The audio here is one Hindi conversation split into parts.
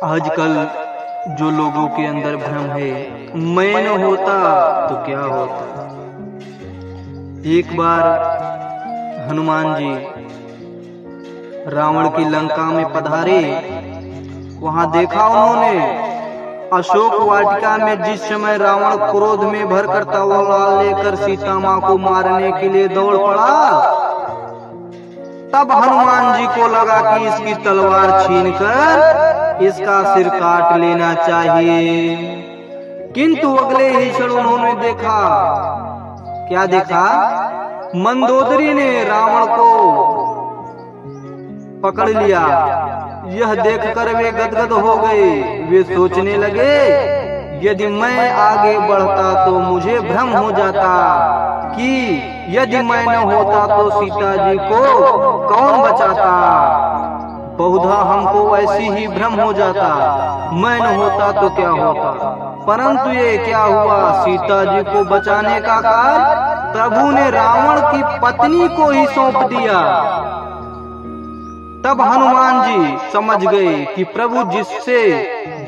आजकल जो लोगों के अंदर भ्रम है, मैं न होता तो क्या होता। एक बार हनुमान जी रावण की लंका में पधारे। वहां देखा उन्होंने अशोक वाटिका में जिस समय रावण क्रोध में भरकर तलवार लेकर सीता माँ को मारने के लिए दौड़ पड़ा, तब हनुमान जी को लगा कि इसकी तलवार छीनकर इसका सिर काट लेना चाहिए। किंतु अगले ही क्षण उन्होंने देखा, क्या देखा? मंदोदरी ने रावण को पकड़ लिया। यह देखकर वे गदगद हो गए। वे सोचने लगे, यदि मैं आगे बढ़ता तो मुझे भ्रम हो जाता कि यदि मैं न होता तो सीता जी को कौन बचाता। बहुधा हमको ऐसी ही भ्रम हो जाता, मैं न होता तो क्या होता। परंतु ये क्या हुआ, सीता जी को बचाने का कार्य प्रभु ने रावण की पत्नी को ही सौंप दिया। तब हनुमान जी समझ गए कि प्रभु जिससे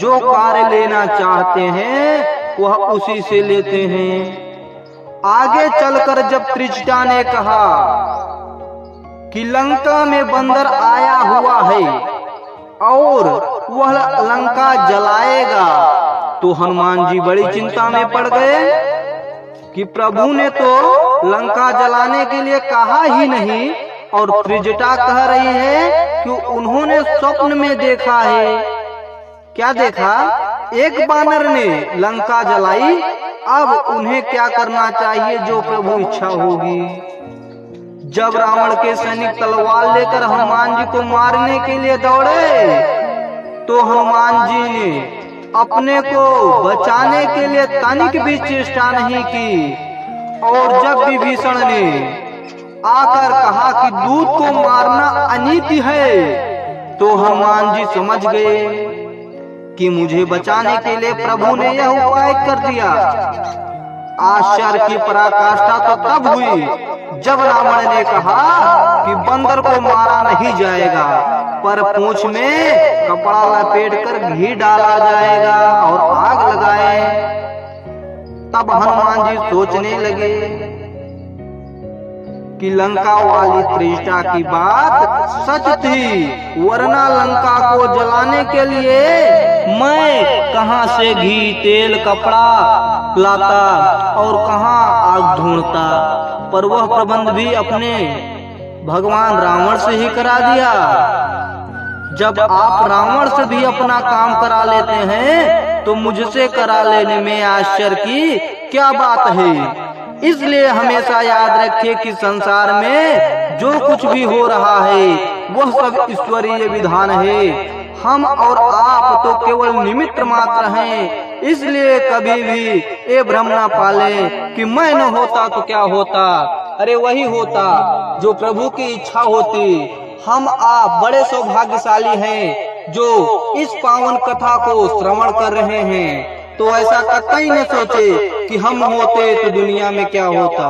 जो कार्य लेना चाहते हैं वह उसी से लेते हैं। आगे चलकर जब त्रिजटा ने कहा कि लंका में बंदर आया हुआ है और वह लंका जलाएगा, तो हनुमान जी बड़ी चिंता में पड़ गए कि प्रभु ने तो लंका जलाने के लिए कहा ही नहीं, और त्रिजटा कह रही है कि उन्होंने स्वप्न में देखा है। क्या देखा? एक बानर ने लंका जलाई। अब उन्हें क्या करना चाहिए? जो प्रभु इच्छा होगी। जब रावण के सैनिक तलवार लेकर हनुमान जी को मारने के लिए दौड़े, तो हनुमान जी ने अपने को बचाने के लिए तनिक भी चेष्टा नहीं की। और जब विभीषण ने आकर कहा कि दूत को मारना अनीति है, तो हनुमान जी समझ गए कि मुझे बचाने के लिए प्रभु ने यह उपाय कर दिया। आश्चर्य की पराकाष्ठा तो तब हुई जब रावण ने कहा कि बंदर को मारा नहीं जाएगा, पर पूंछ में कपड़ा लपेटकर घी डाला जाएगा और आग लगाए। तब हनुमान जी सोचने लगे कि लंका वाली त्रिजटा की बात सच थी, वरना लंका को जलाने के लिए मैं कहां से घी, तेल, कपड़ा लाता और कहां आग ढूंढता। पर वह प्रबंध भी अपने भगवान रावण से ही करा दिया। जब आप रावण से भी अपना काम करा लेते हैं तो मुझसे करा लेने में आश्चर्य की क्या बात है। इसलिए हमेशा याद रखिए कि संसार में जो कुछ भी हो रहा है वह सब ईश्वरीय विधान है। हम और आप तो केवल निमित्त मात्र हैं। इसलिए कभी भी ये भ्रम न पाले कि मैं न होता तो क्या होता। अरे वही होता जो प्रभु की इच्छा होती। हम आप बड़े सौभाग्यशाली हैं जो इस पावन कथा को श्रवण कर रहे हैं। तो ऐसा कतई न सोचे कि हम होते तो दुनिया में क्या होता।